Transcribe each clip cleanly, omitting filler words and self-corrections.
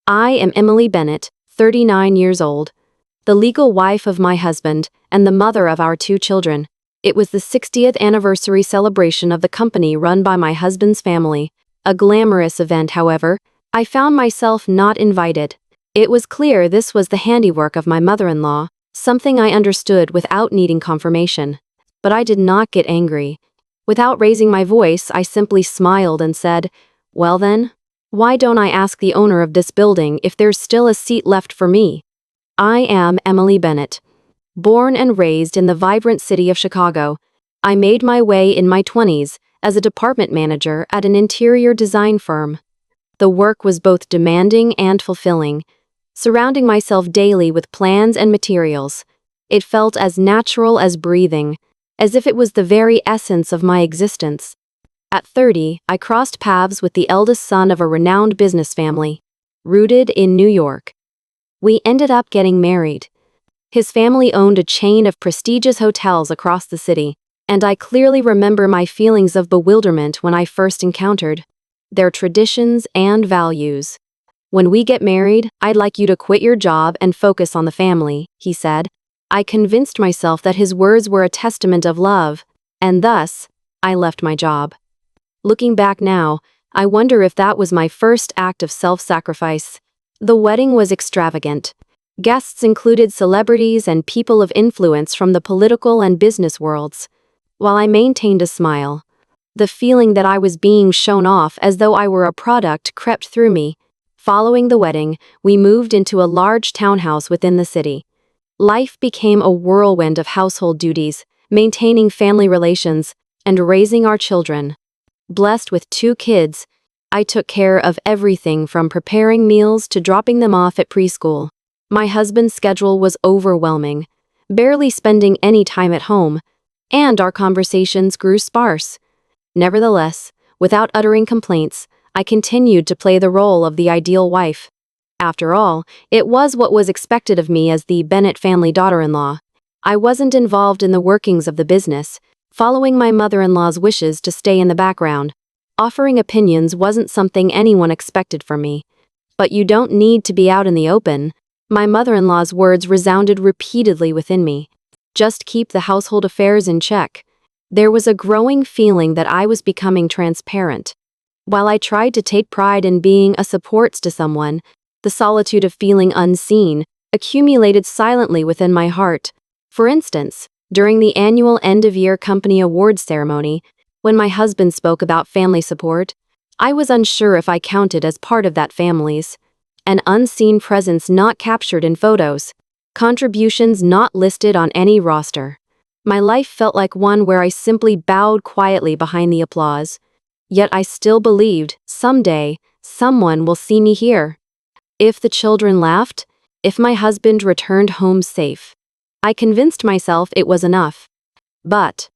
I am Emily Bennett, 39 years old, the legal wife of my husband and the mother of our 2 children. It was the 60th anniversary celebration of the company run by my husband's family. A glamorous event, however. I found myself not invited. It was clear this was the handiwork of my mother-in-law, something I understood without needing confirmation. But I did not get angry. Without raising my voice, I simply smiled and said, "Well then, why don't I ask the owner of this building if there's still a seat left for me?" I am Emily Bennett. Born and raised in the vibrant city of Chicago, I made my way in my 20s as a department manager at an interior design firm. The work was both demanding and fulfilling. Surrounding myself daily with plans and materials, it felt as natural as breathing, as if it was the very essence of my existence. At 30, I crossed paths with the eldest son of a renowned business family, rooted in New York. We ended up getting married. His family owned a chain of prestigious hotels across the city, and I clearly remember my feelings of bewilderment when I first encountered their traditions and values. "When we get married, I'd like you to quit your job and focus on the family," he said. I convinced myself that his words were a testament of love, and thus, I left my job. Looking back now, I wonder if that was my first act of self-sacrifice. The wedding was extravagant. Guests included celebrities and people of influence from the political and business worlds. While I maintained a smile, the feeling that I was being shown off as though I were a product crept through me. Following the wedding, we moved into a large townhouse within the city. Life became a whirlwind of household duties, maintaining family relations, and raising our children. Blessed with 2 kids, I took care of everything from preparing meals to dropping them off at preschool. My husband's schedule was overwhelming, barely spending any time at home, and our conversations grew sparse. Nevertheless, without uttering complaints, I continued to play the role of the ideal wife. After all, it was what was expected of me as the Bennett family daughter-in-law. I wasn't involved in the workings of the business, following my mother-in-law's wishes to stay in the background. Offering opinions wasn't something anyone expected from me. "But you don't need to be out in the open." My mother-in-law's words resounded repeatedly within me. "Just keep the household affairs in check." There was a growing feeling that I was becoming transparent. While I tried to take pride in being a support to someone, the solitude of feeling unseen accumulated silently within my heart. For instance, during the annual end-of-year company awards ceremony, when my husband spoke about family support, I was unsure if I counted as part of that family's. An unseen presence not captured in photos, contributions not listed on any roster. My life felt like one where I simply bowed quietly behind the applause. Yet I still believed, someday, someone will see me here. If the children laughed, if my husband returned home safe, I convinced myself it was enough. But,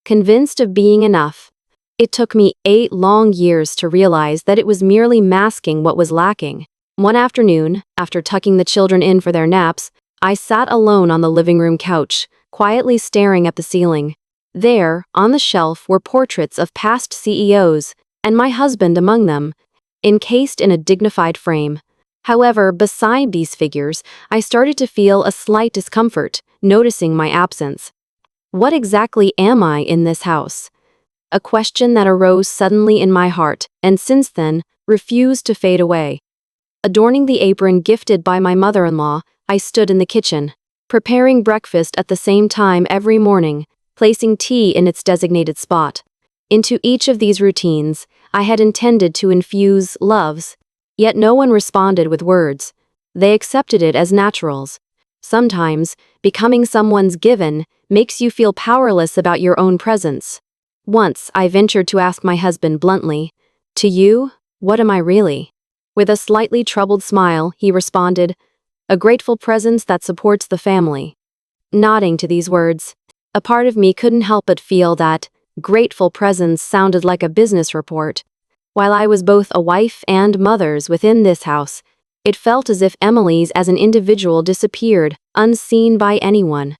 convinced of being enough, it took me 8 long years to realize that it was merely masking what was lacking. One afternoon, after tucking the children in for their naps, I sat alone on the living room couch, quietly staring at the ceiling. There, on the shelf, were portraits of past CEOs, and my husband among them, encased in a dignified frame. However, beside these figures, I started to feel a slight discomfort, noticing my absence. What exactly am I in this house? A question that arose suddenly in my heart, and since then, refused to fade away. Adorning the apron gifted by my mother-in-law, I stood in the kitchen, preparing breakfast at the same time every morning, placing tea in its designated spot. Into each of these routines, I had intended to infuse loves, yet no one responded with words. They accepted it as naturals. Sometimes, becoming someone's given makes you feel powerless about your own presence. Once, I ventured to ask my husband bluntly, "To you, what am I really?" With a slightly troubled smile, he responded, "A grateful presence that supports the family." Nodding to these words, a part of me couldn't help but feel that grateful presence sounded like a business report. While I was both a wife and mother's within this house, it felt as if Emily's as an individual disappeared, unseen by anyone.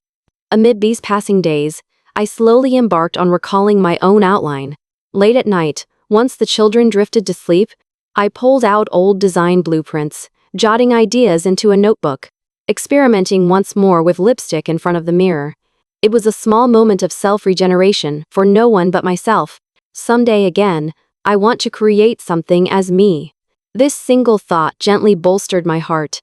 Amid these passing days, I slowly embarked on recalling my own outline. Late at night, once the children drifted to sleep, I pulled out old design blueprints, jotting ideas into a notebook, experimenting once more with lipstick in front of the mirror. It was a small moment of self-regeneration for no one but myself. Someday again, I want to create something as me. This single thought gently bolstered my heart.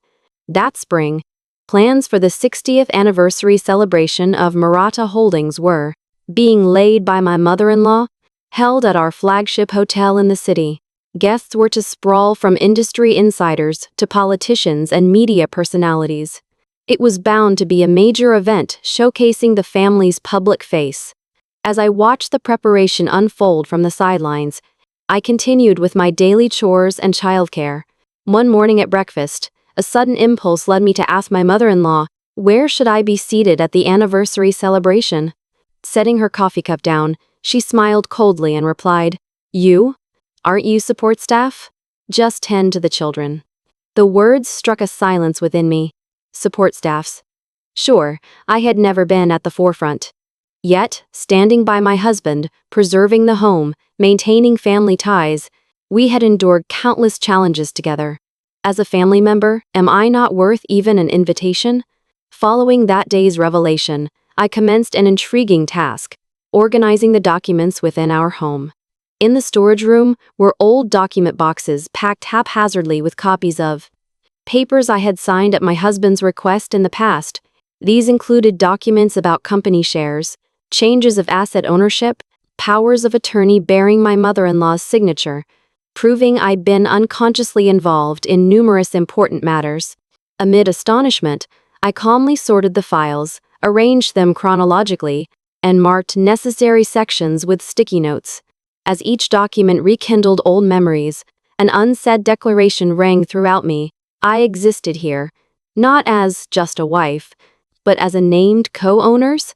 That spring, plans for the 60th anniversary celebration of Maratha Holdings were being laid by my mother-in-law, held at our flagship hotel in the city. Guests were to sprawl from industry insiders to politicians and media personalities. It was bound to be a major event showcasing the family's public face. As I watched the preparation unfold from the sidelines, I continued with my daily chores and childcare. One morning at breakfast, a sudden impulse led me to ask my mother-in-law, where should I be seated at the anniversary celebration? Setting her coffee cup down, she smiled coldly and replied, "You? Aren't you support staff? Just tend to the children." The words struck a silence within me. Support staffs. Sure, I had never been at the forefront. Yet, standing by my husband, preserving the home, maintaining family ties, we had endured countless challenges together. As a family member, am I not worth even an invitation? Following that day's revelation, I commenced an intriguing task, organizing the documents within our home. In the storage room were old document boxes packed haphazardly with copies of papers I had signed at my husband's request in the past. These included documents about company shares, changes of asset ownership, powers of attorney bearing my mother-in-law's signature, proving I'd been unconsciously involved in numerous important matters. Amid astonishment, I calmly sorted the files, arranged them chronologically, and marked necessary sections with sticky notes. As each document rekindled old memories, an unsaid declaration rang throughout me. I existed here, not as just a wife, but as a named co-owners.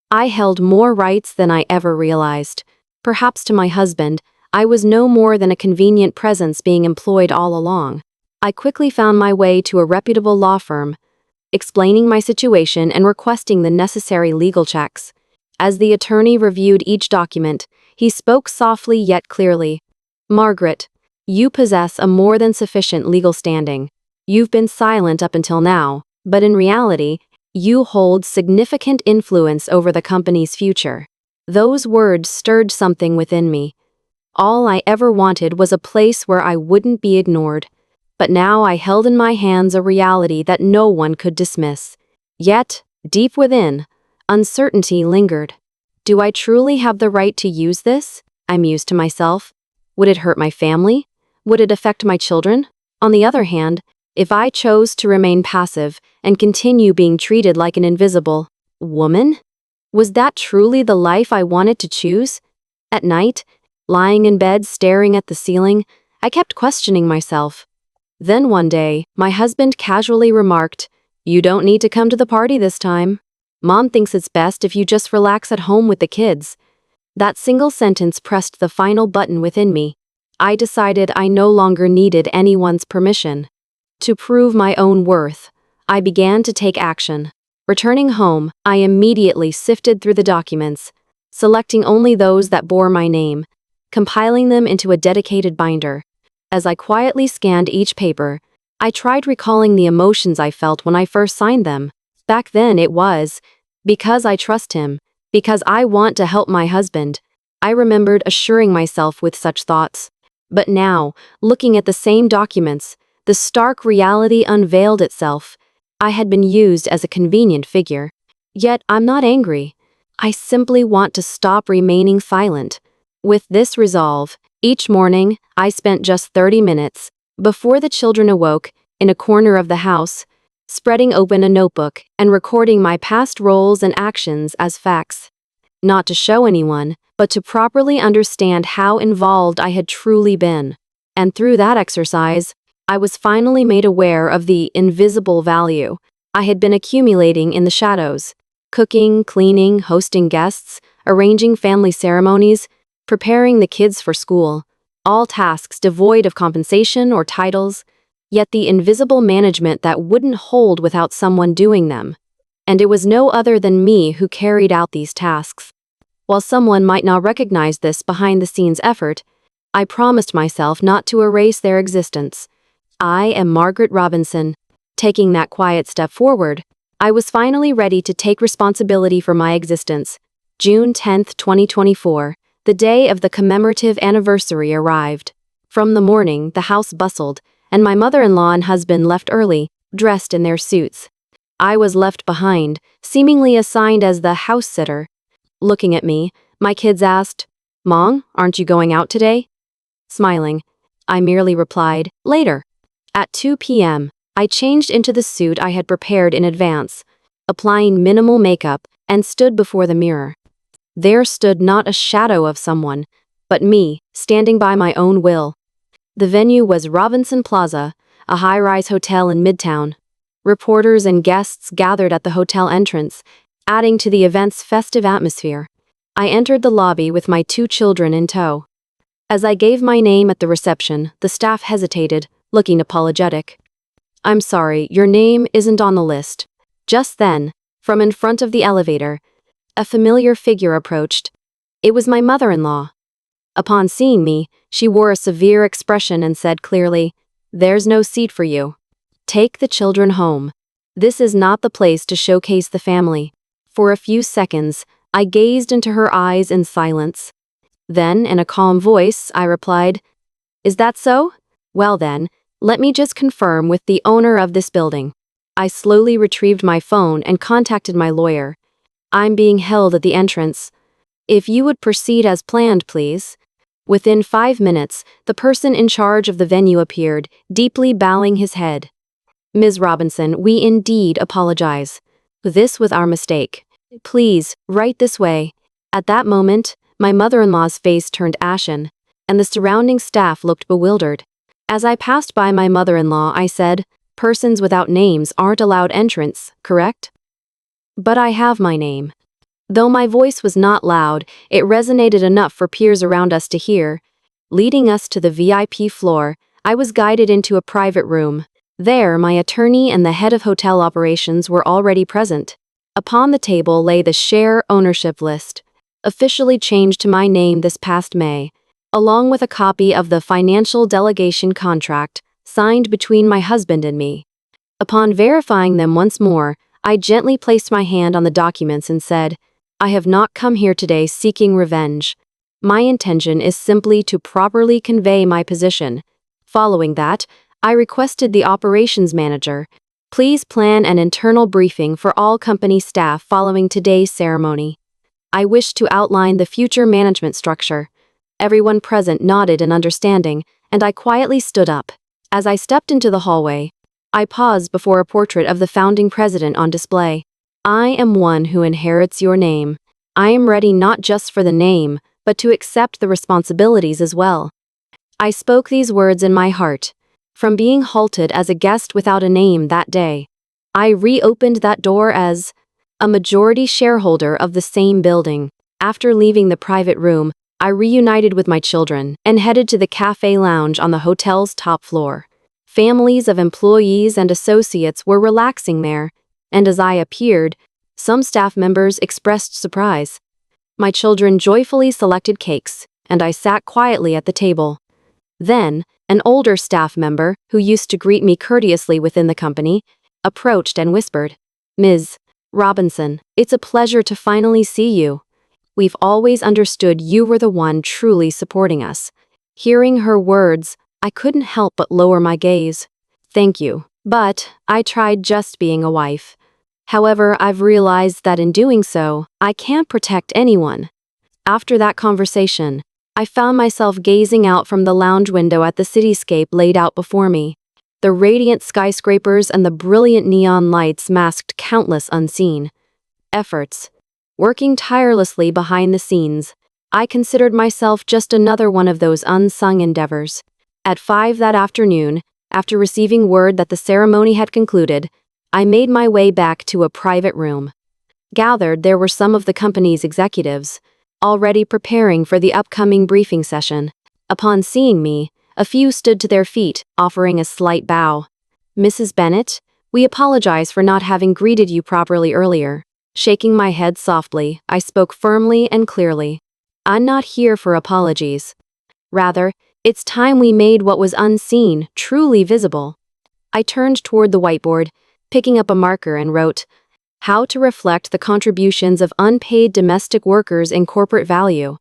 I held more rights than I ever realized. Perhaps to my husband, I was no more than a convenient presence being employed all along. I quickly found my way to a reputable law firm, explaining my situation and requesting the necessary legal checks. As the attorney reviewed each document, he spoke softly yet clearly. "Margaret, you possess a more than sufficient legal standing. You've been silent up until now, but in reality, you hold significant influence over the company's future." Those words stirred something within me. All I ever wanted was a place where I wouldn't be ignored. But now I held in my hands a reality that no one could dismiss. Yet, deep within, uncertainty lingered. Do I truly have the right to use this? I mused to myself. Would it hurt my family? Would it affect my children? On the other hand, if I chose to remain passive and continue being treated like an invisible woman, was that truly the life I wanted to choose? At night, lying in bed staring at the ceiling, I kept questioning myself. Then one day, my husband casually remarked, "You don't need to come to the party this time. Mom thinks it's best if you just relax at home with the kids." That single sentence pressed the final button within me. I decided I no longer needed anyone's permission. To prove my own worth, I began to take action. Returning home, I immediately sifted through the documents, selecting only those that bore my name, compiling them into a dedicated binder. As I quietly scanned each paper, I tried recalling the emotions I felt when I first signed them. Back then it was, because I trust him, because I want to help my husband. I remembered assuring myself with such thoughts. But now, looking at the same documents, the stark reality unveiled itself. I had been used as a convenient figure. Yet I'm not angry. I simply want to stop remaining silent. With this resolve, each morning, I spent just 30 minutes, before the children awoke, in a corner of the house, spreading open a notebook and recording my past roles and actions as facts. Not to show anyone, but to properly understand how involved I had truly been. And through that exercise, I was finally made aware of the invisible value I had been accumulating in the shadows. Cooking, cleaning, hosting guests, arranging family ceremonies, preparing the kids for school. All tasks devoid of compensation or titles, yet the invisible management that wouldn't hold without someone doing them. And it was no other than me who carried out these tasks. While someone might not recognize this behind-the-scenes effort, I promised myself not to erase their existence. I am Margaret Robinson. Taking that quiet step forward, I was finally ready to take responsibility for my existence. June 10th, 2024, the day of the commemorative anniversary arrived. From the morning, the house bustled, and my mother-in-law and husband left early, dressed in their suits. I was left behind, seemingly assigned as the house sitter. Looking at me, my kids asked, "Mom, aren't you going out today?" Smiling, I merely replied, "Later." At 2 p.m., I changed into the suit I had prepared in advance, applying minimal makeup, and stood before the mirror. There stood not a shadow of someone, but me, standing by my own will. The venue was Robinson Plaza, a high-rise hotel in Midtown. Reporters and guests gathered at the hotel entrance, adding to the event's festive atmosphere. I entered the lobby with my 2 children in tow. As I gave my name at the reception, the staff hesitated, looking apologetic. "I'm sorry, your name isn't on the list." Just then, from in front of the elevator, a familiar figure approached. It was my mother-in-law. Upon seeing me, she wore a severe expression and said clearly, "There's no seat for you. Take the children home. This is not the place to showcase the family." For a few seconds, I gazed into her eyes in silence. Then, in a calm voice, I replied, "Is that so? Well then, let me just confirm with the owner of this building." I slowly retrieved my phone and contacted my lawyer. "I'm being held at the entrance. If you would proceed as planned, please." Within 5 minutes, the person in charge of the venue appeared, deeply bowing his head. "Ms. Robinson, we indeed apologize. This was our mistake. Please, right this way." At that moment, my mother-in-law's face turned ashen, and the surrounding staff looked bewildered. As I passed by my mother-in-law, I said, "Persons without names aren't allowed entrance, correct?" "But I have my name." Though my voice was not loud, it resonated enough for peers around us to hear. Leading us to the VIP floor, I was guided into a private room. There, my attorney and the head of hotel operations were already present. Upon the table lay the share ownership list, officially changed to my name this past May, along with a copy of the financial delegation contract signed between my husband and me. Upon verifying them once more, I gently placed my hand on the documents and said, "I have not come here today seeking revenge. My intention is simply to properly convey my position." Following that, I requested the operations manager, "Please plan an internal briefing for all company staff following today's ceremony. I wish to outline the future management structure." Everyone present nodded in understanding, and I quietly stood up. As I stepped into the hallway, I paused before a portrait of the founding president on display. "I am one who inherits your name. I am ready not just for the name, but to accept the responsibilities as well." I spoke these words in my heart. From being halted as a guest without a name that day, I reopened that door as a majority shareholder of the same building. After leaving the private room, I reunited with my children and headed to the cafe lounge on the hotel's top floor. Families of employees and associates were relaxing there, and as I appeared, some staff members expressed surprise. My children joyfully selected cakes, and I sat quietly at the table. Then, an older staff member, who used to greet me courteously within the company, approached and whispered, "Ms. Robinson, it's a pleasure to finally see you. We've always understood you were the one truly supporting us." Hearing her words, I couldn't help but lower my gaze. "Thank you, but I tried just being a wife. However, I've realized that in doing so, I can't protect anyone." After that conversation, I found myself gazing out from the lounge window at the cityscape laid out before me. The radiant skyscrapers and the brilliant neon lights masked countless unseen efforts. Working tirelessly behind the scenes, I considered myself just another one of those unsung endeavors. At 5 that afternoon, after receiving word that the ceremony had concluded, I made my way back to a private room. Gathered there were some of the company's executives, already preparing for the upcoming briefing session. Upon seeing me, a few stood to their feet, offering a slight bow. "Mrs. Bennett, we apologize for not having greeted you properly earlier." Shaking my head softly, I spoke firmly and clearly. "I'm not here for apologies. Rather, it's time we made what was unseen truly visible. I turned toward the whiteboard, picking up a marker and wrote, "How to reflect the contributions of unpaid domestic workers in corporate value."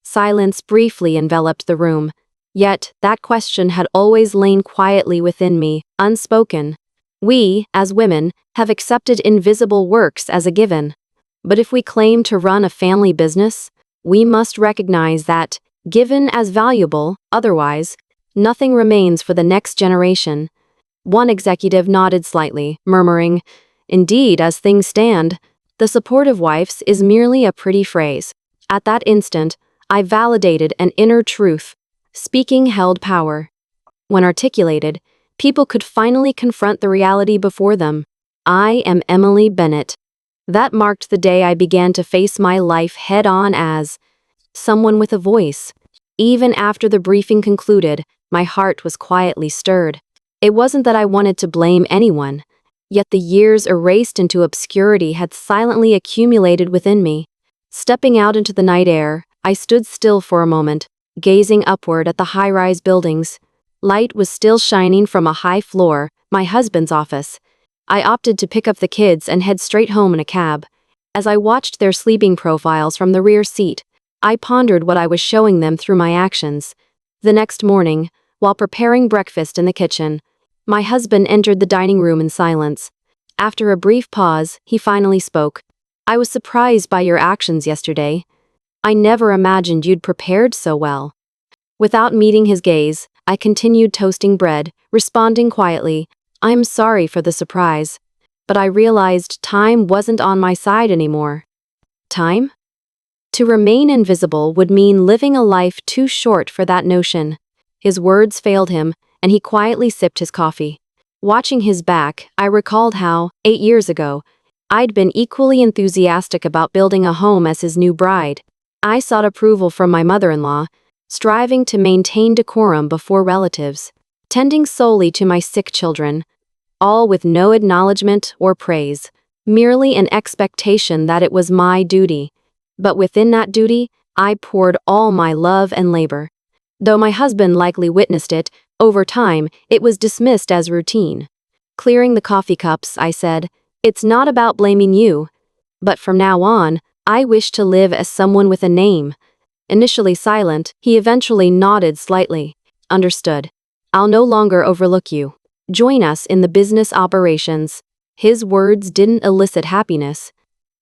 Silence briefly enveloped the room. Yet, that question had always lain quietly within me, unspoken. We, as women, have accepted invisible works as a given. But if we claim to run a family business, we must recognize that, given as valuable, otherwise, nothing remains for the next generation. One executive nodded slightly, murmuring, "Indeed, as things stand, the supportive wife's is merely a pretty phrase." At that instant, I validated an inner truth. Speaking held power. When articulated, people could finally confront the reality before them. I am Emily Bennett. That marked the day I began to face my life head-on as someone with a voice. Even after the briefing concluded, my heart was quietly stirred. It wasn't that I wanted to blame anyone, yet the years erased into obscurity had silently accumulated within me. Stepping out into the night air, I stood still for a moment, gazing upward at the high-rise buildings. Light was still shining from a high floor, my husband's office. I opted to pick up the kids and head straight home in a cab. As I watched their sleeping profiles from the rear seat, I pondered what I was showing them through my actions. The next morning, while preparing breakfast in the kitchen, my husband entered the dining room in silence. After a brief pause, he finally spoke. "I was surprised by your actions yesterday. I never imagined you'd prepared so well." Without meeting his gaze, I continued toasting bread, responding quietly, "I'm sorry for the surprise." But I realized time wasn't on my side anymore. Time? To remain invisible would mean living a life too short for that notion. His words failed him, and he quietly sipped his coffee. Watching his back, I recalled how, 8 years ago, I'd been equally enthusiastic about building a home as his new bride. I sought approval from my mother-in-law, striving to maintain decorum before relatives, tending solely to my sick children, all with no acknowledgement or praise, merely an expectation that it was my duty. But within that duty, I poured all my love and labor. Though my husband likely witnessed it, over time, it was dismissed as routine. Clearing the coffee cups, I said, "It's not about blaming you. But from now on, I wish to live as someone with a name." Initially silent, he eventually nodded slightly. "Understood. I'll no longer overlook you. Join us in the business operations." His words didn't elicit happiness.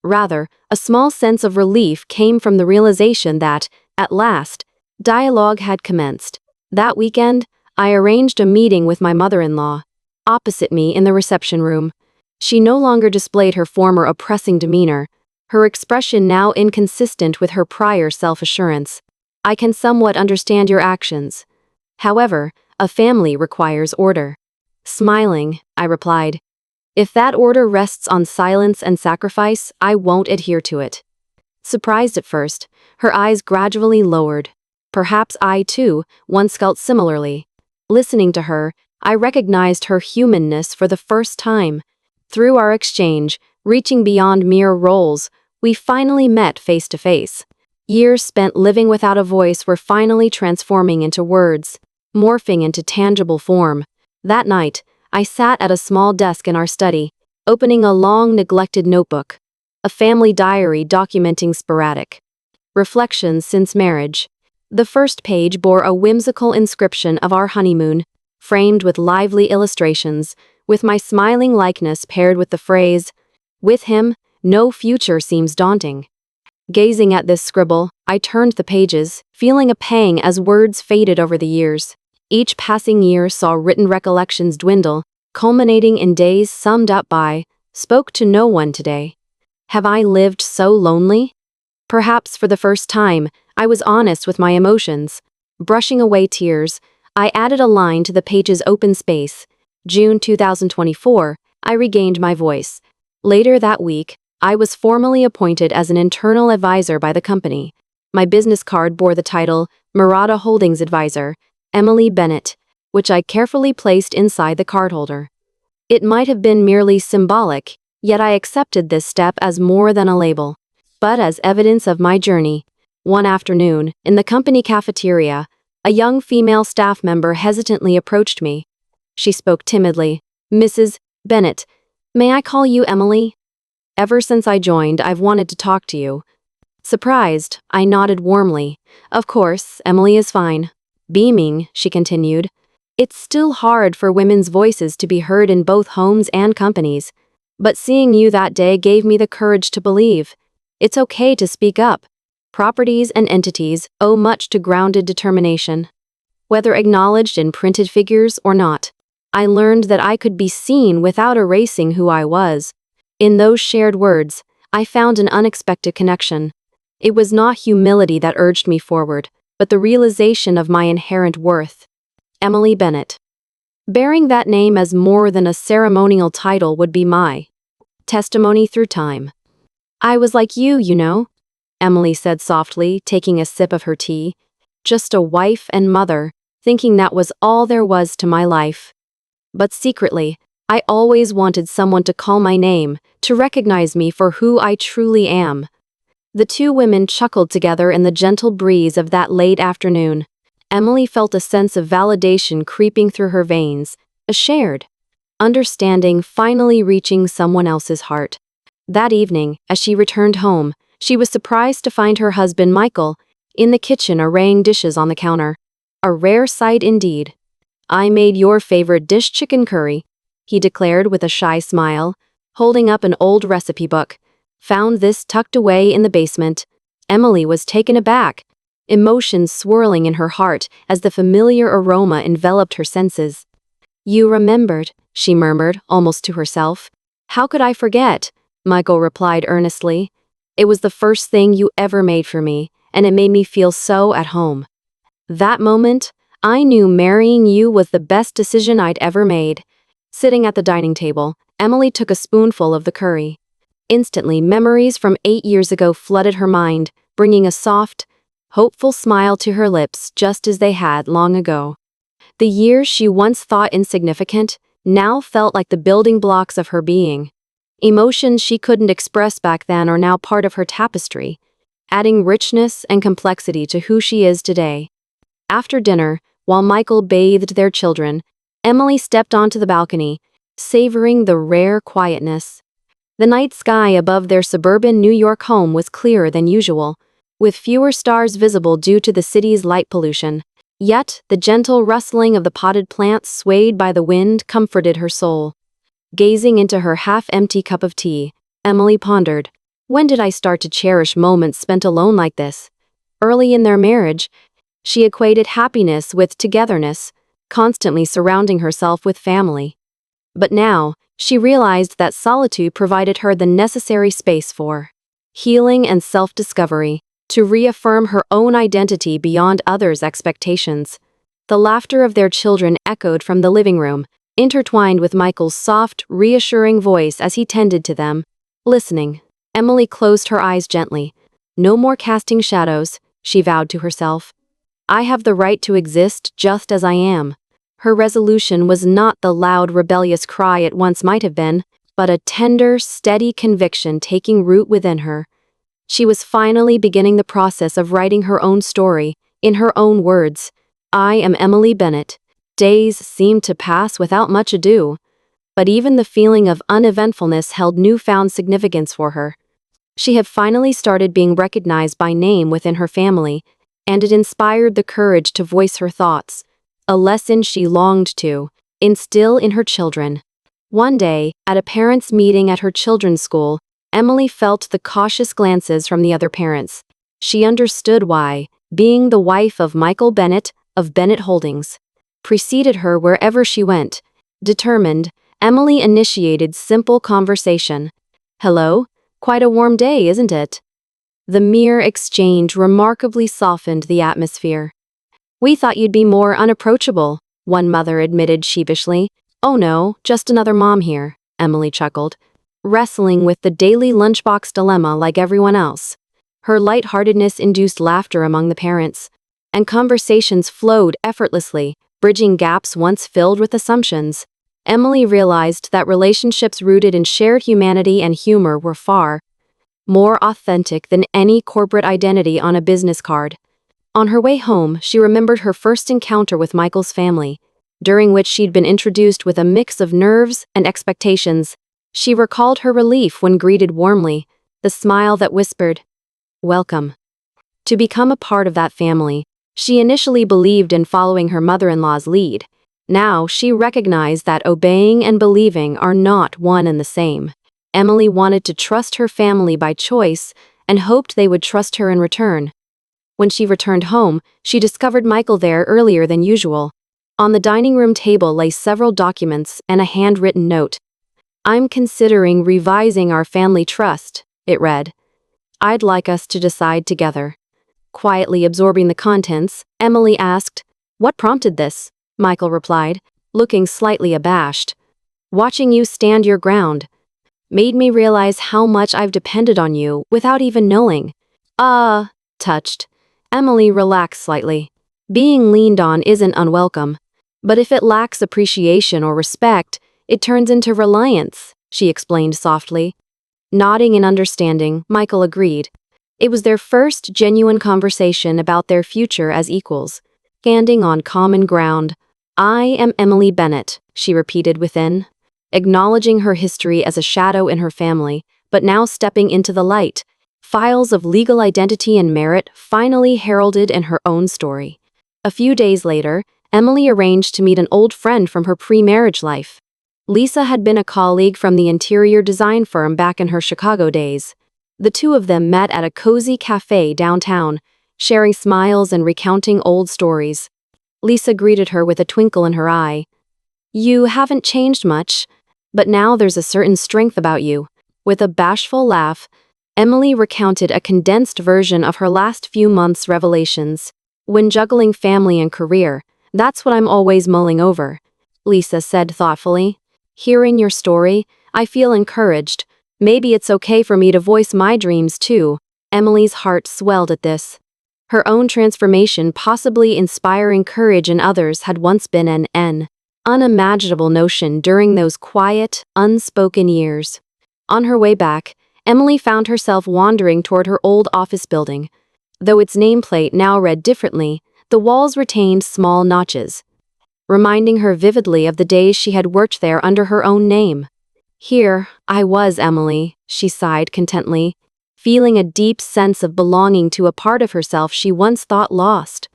Rather, a small sense of relief came from the realization that, at last, dialogue had commenced. That weekend, I arranged a meeting with my mother-in-law. Opposite me in the reception room, she no longer displayed her former oppressing demeanor, her expression now inconsistent with her prior self-assurance. "I can somewhat understand your actions. However, a family requires order." Smiling, I replied, "If that order rests on silence and sacrifice, I won't adhere to it." Surprised at first, her eyes gradually lowered. Perhaps I, too, once felt similarly. Listening to her, I recognized her humanness for the first time. Through our exchange, reaching beyond mere roles, we finally met face to face. Years spent living without a voice were finally transforming into words, morphing into tangible form. That night, I sat at a small desk in our study, opening a long neglected notebook, a family diary documenting sporadic reflections since marriage. The first page bore a whimsical inscription of our honeymoon, framed with lively illustrations, with my smiling likeness paired with the phrase, "With him, no future seems daunting." Gazing at this scribble, I turned the pages, feeling a pang as words faded over the years. Each passing year saw written recollections dwindle, culminating in days summed up by, "Spoke to no one today." Have I lived so lonely? Perhaps for the first time, I was honest with my emotions. Brushing away tears, I added a line to the page's open space. June 2024, I regained my voice. Later that week, I was formally appointed as an internal advisor by the company. My business card bore the title, Murata Holdings Advisor, Emily Bennett, which I carefully placed inside the cardholder. It might have been merely symbolic, yet I accepted this step as more than a label, but as evidence of my journey. One afternoon, in the company cafeteria, A young female staff member hesitantly approached me. She spoke timidly. "Mrs. Bennett, may I call you Emily? Ever since I joined, I've wanted to talk to you." Surprised, I nodded warmly. "Of course, Emily is fine." Beaming, she continued, "It's still hard for women's voices to be heard in both homes and companies. But seeing you that day gave me the courage to believe. It's okay to speak up. Properties and entities owe much to grounded determination. Whether acknowledged in printed figures or not, I learned that I could be seen without erasing who I was. In those shared words, I found an unexpected connection. It was not humility that urged me forward, but the realization of my inherent worth. Emily Bennett. Bearing that name as more than a ceremonial title would be my testimony through time. "I was like you know," Emily said softly, taking a sip of her tea. "Just a wife and mother, thinking that was all there was to my life. But secretly, I always wanted someone to call my name, to recognize me for who I truly am." The two women chuckled together in the gentle breeze of that late afternoon. Emily felt a sense of validation creeping through her veins, a shared understanding finally reaching someone else's heart. That evening, as she returned home, she was surprised to find her husband Michael in the kitchen arraying dishes on the counter. A rare sight indeed. "I made your favorite dish, chicken curry," he declared with a shy smile, holding up an old recipe book. "Found this tucked away in the basement." Emily was taken aback, emotions swirling in her heart as the familiar aroma enveloped her senses. "You remembered," she murmured, almost to herself. "How could I forget?" Michael replied earnestly. "It was the first thing you ever made for me, and it made me feel so at home. That moment, I knew marrying you was the best decision I'd ever made." Sitting at the dining table, Emily took a spoonful of the curry. Instantly, memories from 8 years ago flooded her mind, bringing a soft, hopeful smile to her lips just as they had long ago. The years she once thought insignificant now felt like the building blocks of her being. Emotions she couldn't express back then are now part of her tapestry, adding richness and complexity to who she is today. After dinner, while Michael bathed their children, Emily stepped onto the balcony, savoring the rare quietness. The night sky above their suburban New York home was clearer than usual, with fewer stars visible due to the city's light pollution. Yet, the gentle rustling of the potted plants swayed by the wind comforted her soul. Gazing into her half-empty cup of tea, Emily pondered, "When did I start to cherish moments spent alone like this?" Early in their marriage, she equated happiness with togetherness, constantly surrounding herself with family. But now, she realized that solitude provided her the necessary space for healing and self-discovery, to reaffirm her own identity beyond others' expectations. The laughter of their children echoed from the living room, intertwined with Michael's soft, reassuring voice as he tended to them. Listening, Emily closed her eyes gently. "No more casting shadows," she vowed to herself. "I have the right to exist just as I am." Her resolution was not the loud, rebellious cry it once might have been, but a tender, steady conviction taking root within her. She was finally beginning the process of writing her own story, in her own words. "I am Emily Bennett." Days seemed to pass without much ado, but even the feeling of uneventfulness held newfound significance for her. She had finally started being recognized by name within her family, and it inspired the courage to voice her thoughts, a lesson she longed to instill in her children. One day, at a parents' meeting at her children's school, Emily felt the cautious glances from the other parents. She understood why, being the wife of Michael Bennett, of Bennett Holdings, preceded her wherever she went. Determined, Emily initiated simple conversation. "Hello? Quite a warm day, isn't it?" The mere exchange remarkably softened the atmosphere. "We thought you'd be more unapproachable," one mother admitted sheepishly. "Oh no, just another mom here," Emily chuckled, wrestling with the daily lunchbox dilemma like everyone else. Her lightheartedness induced laughter among the parents, and conversations flowed effortlessly, bridging gaps once filled with assumptions. Emily realized that relationships rooted in shared humanity and humor were far more authentic than any corporate identity on a business card. On her way home, she remembered her first encounter with Michael's family, during which she'd been introduced with a mix of nerves and expectations. She recalled her relief when greeted warmly, the smile that whispered, "Welcome." To become a part of that family, she initially believed in following her mother-in-law's lead. Now she recognized that obeying and believing are not one and the same. Emily wanted to trust her family by choice and hoped they would trust her in return. When she returned home, she discovered Michael there earlier than usual. On the dining room table lay several documents and a handwritten note. "I'm considering revising our family trust," it read. "I'd like us to decide together." Quietly absorbing the contents, Emily asked, "What prompted this?" Michael replied, looking slightly abashed. "Watching you stand your ground made me realize how much I've depended on you without even knowing." Touched. Emily relaxed slightly. Being leaned on isn't unwelcome, but if it lacks appreciation or respect, it turns into reliance, she explained softly. Nodding in understanding, Michael agreed. It was their first genuine conversation about their future as equals, standing on common ground. "I am Emily Bennett," she repeated within, acknowledging her history as a shadow in her family, but now stepping into the light. Files of legal identity and merit finally heralded in her own story. A few days later, Emily arranged to meet an old friend from her pre-marriage life. Lisa had been a colleague from the interior design firm back in her Chicago days. The two of them met at a cozy cafe downtown, sharing smiles and recounting old stories. Lisa greeted her with a twinkle in her eye. "You haven't changed much, but now there's a certain strength about you." With a bashful laugh, Emily recounted a condensed version of her last few months' revelations. "When juggling family and career, that's what I'm always mulling over," Lisa said thoughtfully. "Hearing your story, I feel encouraged. Maybe it's okay for me to voice my dreams too." Emily's heart swelled at this. Her own transformation, possibly inspiring courage in others, had once been an unimaginable notion during those quiet, unspoken years. On her way back, Emily found herself wandering toward her old office building. Though its nameplate now read differently, the walls retained small notches, reminding her vividly of the days she had worked there under her own name. "Here, I was Emily," she sighed contentedly, feeling a deep sense of belonging to a part of herself she once thought lost.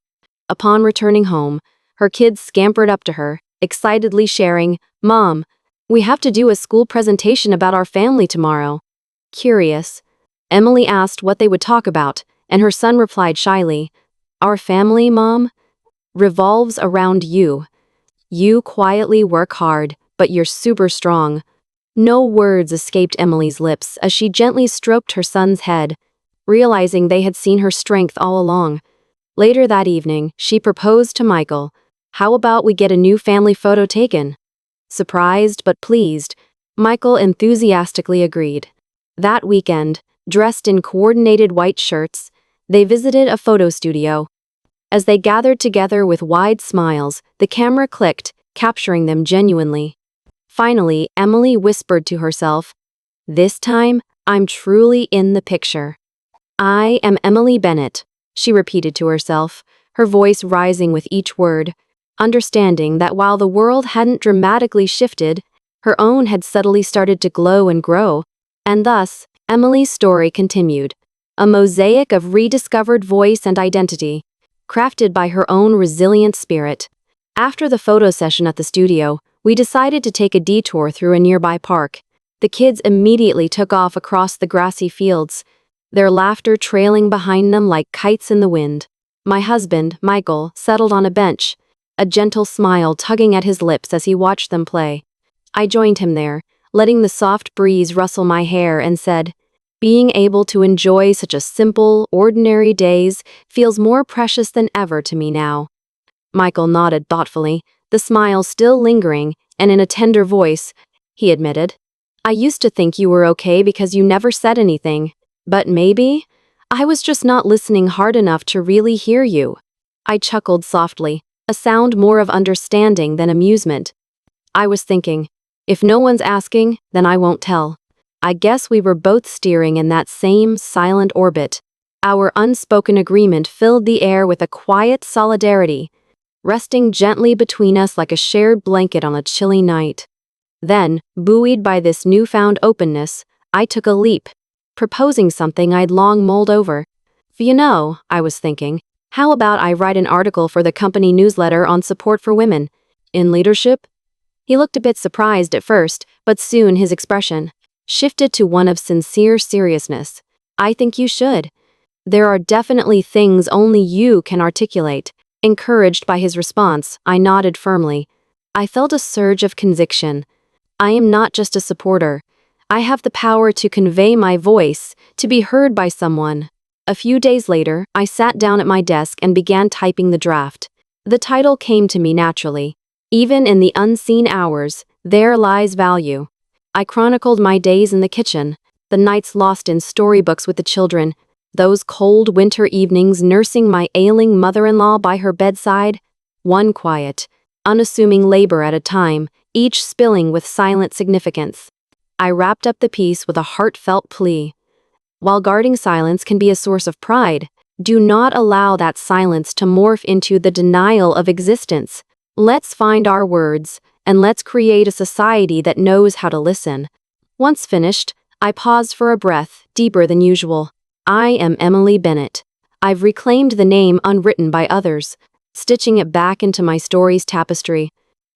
Upon returning home, her kids scampered up to her, excitedly sharing, "Mom, we have to do a school presentation about our family tomorrow." Curious, Emily asked what they would talk about, and her son replied shyly, "Our family, Mom, revolves around you. You quietly work hard, but you're super strong." No words escaped Emily's lips as she gently stroked her son's head, realizing they had seen her strength all along. Later that evening, she proposed to Michael, "How about we get a new family photo taken?" Surprised but pleased, Michael enthusiastically agreed. That weekend, dressed in coordinated white shirts, they visited a photo studio. As they gathered together with wide smiles, the camera clicked, capturing them genuinely. Finally, Emily whispered to herself, "This time, I'm truly in the picture." "I am Emily Bennett," she repeated to herself, her voice rising with each word, understanding that while the world hadn't dramatically shifted, her own had subtly started to glow and grow. And thus, Emily's story continued, a mosaic of rediscovered voice and identity, crafted by her own resilient spirit. After the photo session at the studio, we decided to take a detour through a nearby park. The kids immediately took off across the grassy fields, their laughter trailing behind them like kites in the wind. My husband, Michael, settled on a bench, a gentle smile tugging at his lips as he watched them play. I joined him there, letting the soft breeze rustle my hair, and said, "Being able to enjoy such a simple, ordinary days feels more precious than ever to me now." Michael nodded thoughtfully, the smile still lingering, and in a tender voice, he admitted, "I used to think you were okay because you never said anything, but maybe I was just not listening hard enough to really hear you." I chuckled softly, a sound more of understanding than amusement. I was thinking, if no one's asking, then I won't tell. I guess we were both steering in that same silent orbit. Our unspoken agreement filled the air with a quiet solidarity, resting gently between us like a shared blanket on a chilly night. Then, buoyed by this newfound openness, I took a leap, proposing something I'd long mulled over. I was thinking, how about I write an article for the company newsletter on support for women in leadership? He looked a bit surprised at first, but soon his expression shifted to one of sincere seriousness. I think you should. There are definitely things only you can articulate. Encouraged by his response, I nodded firmly. I felt a surge of conviction. I am not just a supporter. I have the power to convey my voice, to be heard by someone. A few days later, I sat down at my desk and began typing the draft. The title came to me naturally. Even in the unseen hours, there lies value. I chronicled my days in the kitchen, the nights lost in storybooks with the children, those cold winter evenings nursing my ailing mother-in-law by her bedside, one quiet, unassuming labor at a time, each spilling with silent significance. I wrapped up the piece with a heartfelt plea. While guarding silence can be a source of pride, do not allow that silence to morph into the denial of existence. Let's find our words, and let's create a society that knows how to listen. Once finished, I paused for a breath, deeper than usual. I am Emily Bennett. I've reclaimed the name unwritten by others, stitching it back into my story's tapestry.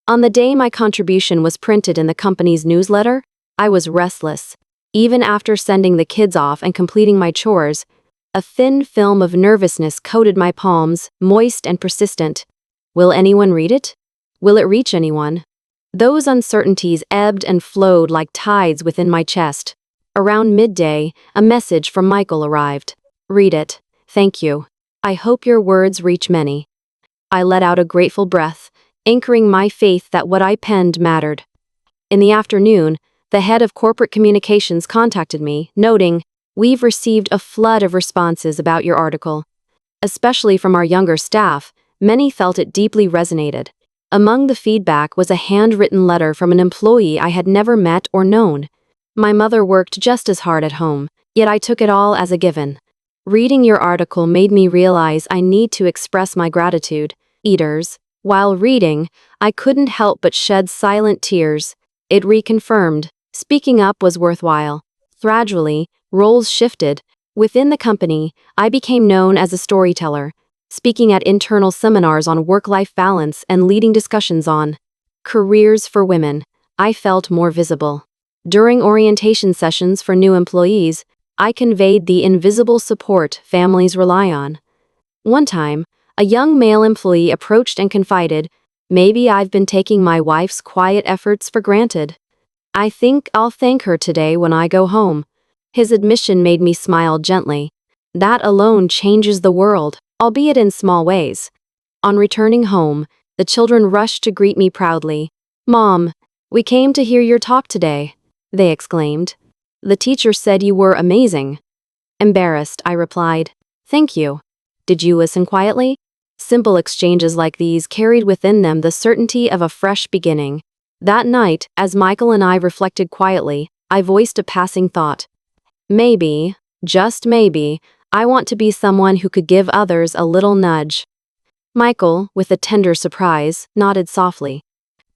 On the day my contribution was printed in the company's newsletter, I was restless. Even after sending the kids off and completing my chores, a thin film of nervousness coated my palms, moist and persistent. Will anyone read it? Will it reach anyone? Those uncertainties ebbed and flowed like tides within my chest. Around midday, a message from Michael arrived. Read it. Thank you. I hope your words reach many. I let out a grateful breath, anchoring my faith that what I penned mattered. In the afternoon, the head of corporate communications contacted me, noting, "We've received a flood of responses about your article. Especially from our younger staff, many felt it deeply resonated. Among the feedback was a handwritten letter from an employee I had never met or known. My mother worked just as hard at home, yet I took it all as a given. Reading your article made me realize I need to express my gratitude. Eaters. While reading, I couldn't help but shed silent tears. It reconfirmed, speaking up was worthwhile. Gradually, roles shifted. Within the company, I became known as a storyteller, speaking at internal seminars on work-life balance and leading discussions on careers for women. I felt more visible. During orientation sessions for new employees, I conveyed the invisible support families rely on. One time, a young male employee approached and confided, "Maybe I've been taking my wife's quiet efforts for granted. I think I'll thank her today when I go home." His admission made me smile gently. That alone changes the world, albeit in small ways. On returning home, the children rushed to greet me proudly. "Mom, we came to hear your talk today," they exclaimed. "The teacher said you were amazing." Embarrassed, I replied, "Thank you. Did you listen quietly?" Simple exchanges like these carried within them the certainty of a fresh beginning. That night, as Michael and I reflected quietly, I voiced a passing thought. Maybe, just maybe, I want to be someone who could give others a little nudge. Michael, with a tender surprise, nodded softly.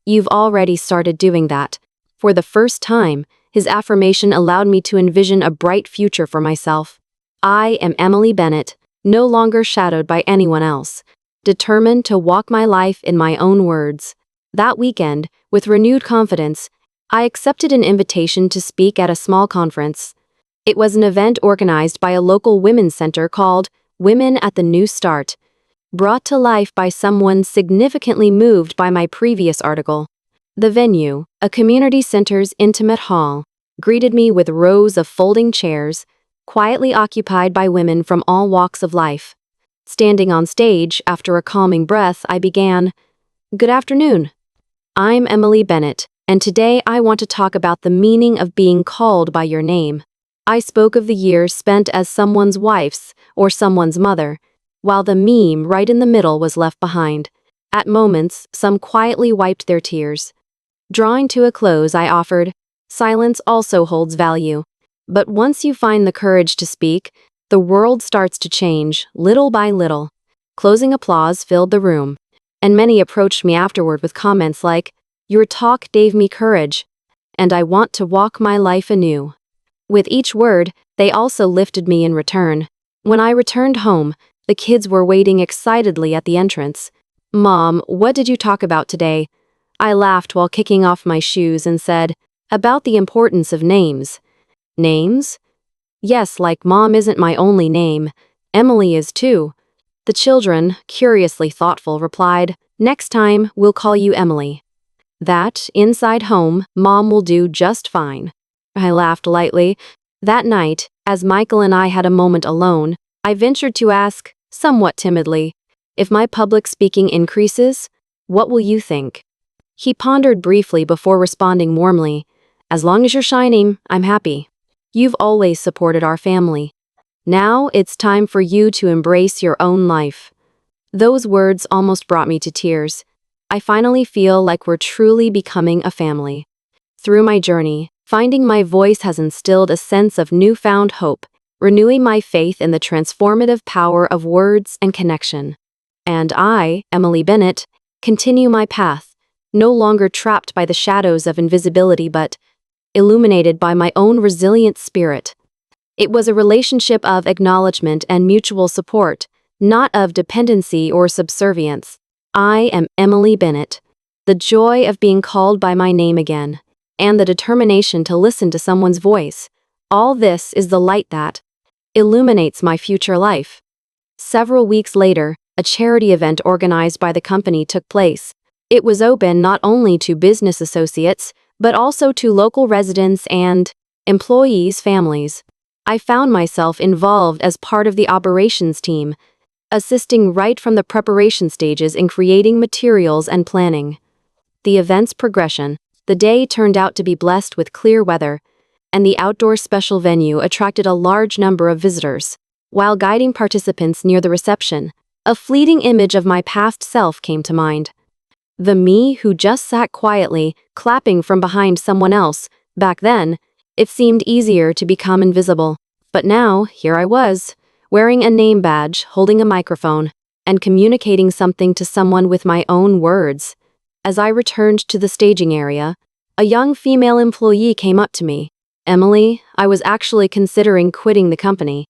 "You've already started doing that." For the first time, his affirmation allowed me to envision a bright future for myself. I am Emily Bennett, no longer shadowed by anyone else, determined to walk my life in my own words. That weekend, with renewed confidence, I accepted an invitation to speak at a small conference. It was an event organized by a local women's center called Women at the New Start, brought to life by someone significantly moved by my previous article. The venue, a community center's intimate hall, greeted me with rows of folding chairs, quietly occupied by women from all walks of life. Standing on stage, after a calming breath, I began, "Good afternoon. I'm Emily Bennett, and today I want to talk about the meaning of being called by your name." I spoke of the years spent as someone's wife's or someone's mother, while the meme right in the middle was left behind. At moments, some quietly wiped their tears. Drawing to a close, I offered, "Silence also holds value. But once you find the courage to speak, The world starts to change, little by little. Closing applause filled the room, and many approached me afterward with comments like, "Your talk gave me courage, and I want to walk my life anew." With each word, they also lifted me in return. When I returned home, the kids were waiting excitedly at the entrance. "Mom, what did you talk about today?" I laughed while kicking off my shoes and said, "About the importance of names." "Names?" "Yes, like Mom isn't my only name. Emily is too." The children, curiously thoughtful, replied, "Next time, we'll call you Emily." That, inside home, Mom will do just fine. I laughed lightly. That night, as Michael and I had a moment alone, I ventured to ask, somewhat timidly, "If my public speaking increases, what will you think?" He pondered briefly before responding warmly, "As long as you're shining, I'm happy. You've always supported our family. Now it's time for you to embrace your own life." Those words almost brought me to tears. I finally feel like we're truly becoming a family. Through my journey, finding my voice has instilled a sense of newfound hope, renewing my faith in the transformative power of words and connection. And I, Emily Bennett, continue my path, no longer trapped by the shadows of invisibility but illuminated by my own resilient spirit. It was a relationship of acknowledgement and mutual support, not of dependency or subservience. I am Emily Bennett. The joy of being called by my name again, and the determination to listen to someone's voice. All this is the light that illuminates my future life. Several weeks later, a charity event organized by the company took place. It was open not only to business associates, but also to local residents and employees' families. I found myself involved as part of the operations team, assisting right from the preparation stages in creating materials and planning. The event's progression, the day turned out to be blessed with clear weather, and the outdoor special venue attracted a large number of visitors. While guiding participants near the reception, a fleeting image of my past self came to mind. The me who just sat quietly, clapping from behind someone else. Back then, it seemed easier to become invisible. But now, here I was, wearing a name badge, holding a microphone, and communicating something to someone with my own words. As I returned to the staging area, a young female employee came up to me. "Emily, I was actually considering quitting the company.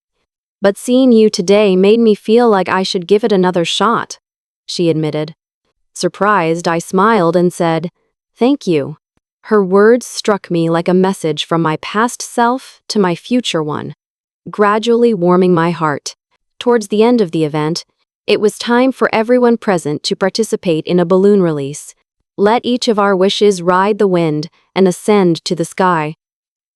But seeing you today made me feel like I should give it another shot," she admitted. Surprised, I smiled and said, "Thank you." Her words struck me like a message from my past self to my future one, gradually warming my heart. Towards the end of the event, it was time for everyone present to participate in a balloon release. Let each of our wishes ride the wind and ascend to the sky.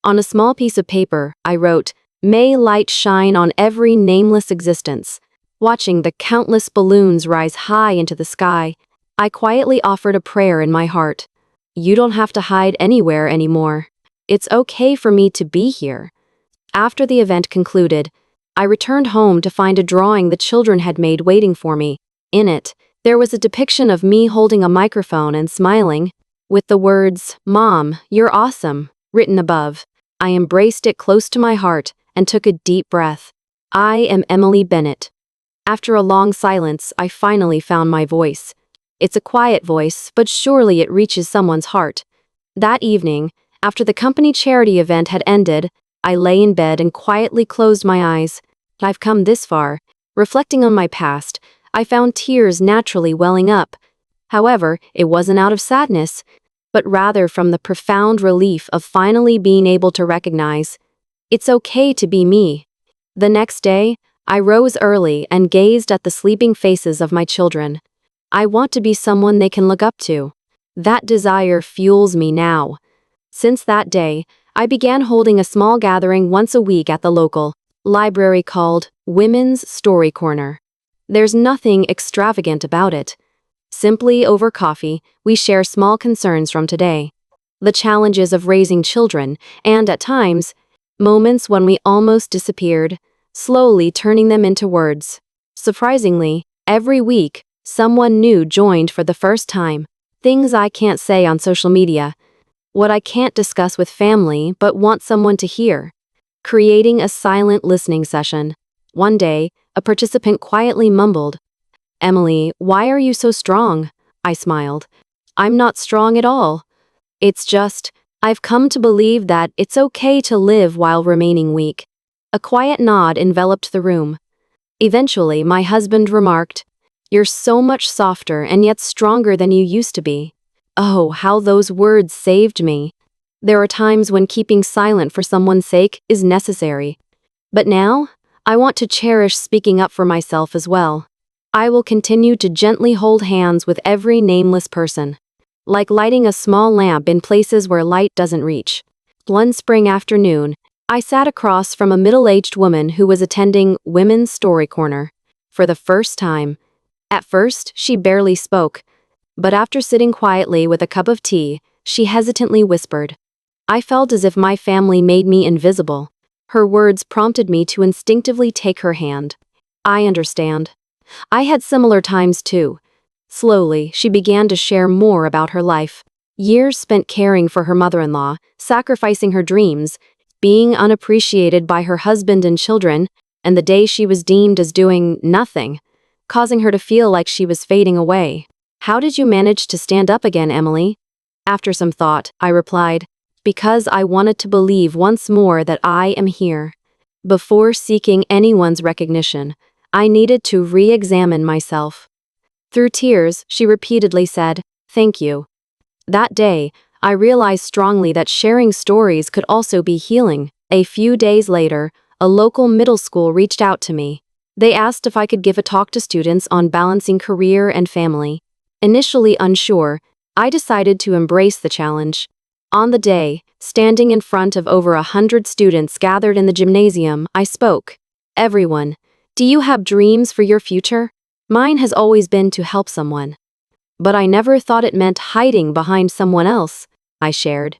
On a small piece of paper, I wrote, "May light shine on every nameless existence." Watching the countless balloons rise high into the sky, I quietly offered a prayer in my heart. You don't have to hide anywhere anymore. It's okay for me to be here. After the event concluded, I returned home to find a drawing the children had made waiting for me. In it, there was a depiction of me holding a microphone and smiling, with the words, "Mom, you're awesome," written above. I embraced it close to my heart and took a deep breath. I am Emily Bennett. After a long silence, I finally found my voice. It's a quiet voice, but surely it reaches someone's heart. That evening, after the company charity event had ended, I lay in bed and quietly closed my eyes. I've come this far. Reflecting on my past, I found tears naturally welling up. However, it wasn't out of sadness, but rather from the profound relief of finally being able to recognize, it's okay to be me. The next day, I rose early and gazed at the sleeping faces of my children. I want to be someone they can look up to. That desire fuels me now. Since that day, I began holding a small gathering once a week at the local library called Women's Story Corner. There's nothing extravagant about it. Simply over coffee, we share small concerns from today, the challenges of raising children, and at times, moments when we almost disappeared, slowly turning them into words. Surprisingly, every week, someone new joined for the first time. Things I can't say on social media, what I can't discuss with family but want someone to hear. Creating a silent listening session. One day, a participant quietly mumbled, "Emily, why are you so strong?" I smiled. "I'm not strong at all. It's just, I've come to believe that it's okay to live while remaining weak." A quiet nod enveloped the room. Eventually, my husband remarked, "You're so much softer and yet stronger than you used to be." Oh, how those words saved me. There are times when keeping silent for someone's sake is necessary. But now, I want to cherish speaking up for myself as well. I will continue to gently hold hands with every nameless person, like lighting a small lamp in places where light doesn't reach. One spring afternoon, I sat across from a middle-aged woman who was attending Women's Story Corner for the first time. At first, she barely spoke, but after sitting quietly with a cup of tea, she hesitantly whispered. I felt as if my family made me invisible. Her words prompted me to instinctively take her hand. "I understand. I had similar times too." Slowly, she began to share more about her life. Years spent caring for her mother-in-law, sacrificing her dreams, being unappreciated by her husband and children, and the day she was deemed as doing nothing, causing her to feel like she was fading away. "How did you manage to stand up again, Emily?" After some thought, I replied, "Because I wanted to believe once more that I am here." Before seeking anyone's recognition, I needed to re-examine myself. Through tears, she repeatedly said, "Thank you." That day, I realized strongly that sharing stories could also be healing. A few days later, a local middle school reached out to me. They asked if I could give a talk to students on balancing career and family. Initially unsure, I decided to embrace the challenge. On the day, standing in front of over 100 students gathered in the gymnasium, I spoke. "Everyone, do you have dreams for your future? Mine has always been to help someone. But I never thought it meant hiding behind someone else," I shared.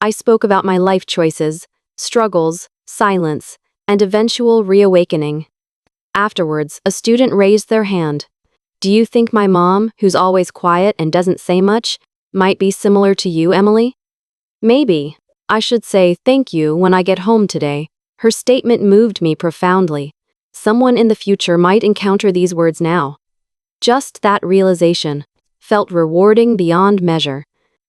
I spoke about my life choices, struggles, silence, and eventual reawakening. Afterwards, a student raised their hand. "Do you think my mom, who's always quiet and doesn't say much, might be similar to you, Emily?" "Maybe. I should say thank you when I get home today." Her statement moved me profoundly. Someone in the future might encounter these words now. Just that realization felt rewarding beyond measure.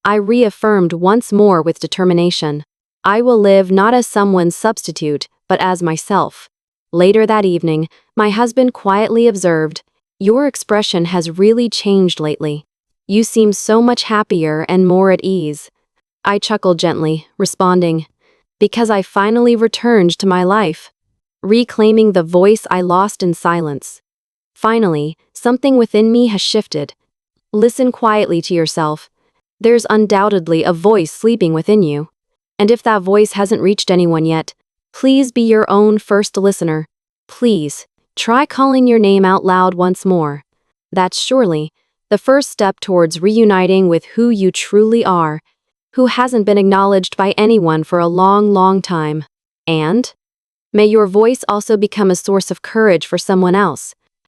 I reaffirmed once more with determination. I will live not as someone's substitute, but as myself. Later that evening, my husband quietly observed, "Your expression has really changed lately. You seem so much happier and more at ease." I chuckled gently, responding, "Because I finally returned to my life, reclaiming the voice I lost in silence." Finally, something within me has shifted. Listen quietly to yourself. There's undoubtedly a voice sleeping within you. And if that voice hasn't reached anyone yet, please be your own first listener. Please, try calling your name out loud once more. That's surely the first step towards reuniting with who you truly are, who hasn't been acknowledged by anyone for a long, long time. And may your voice also become a source of courage for someone else,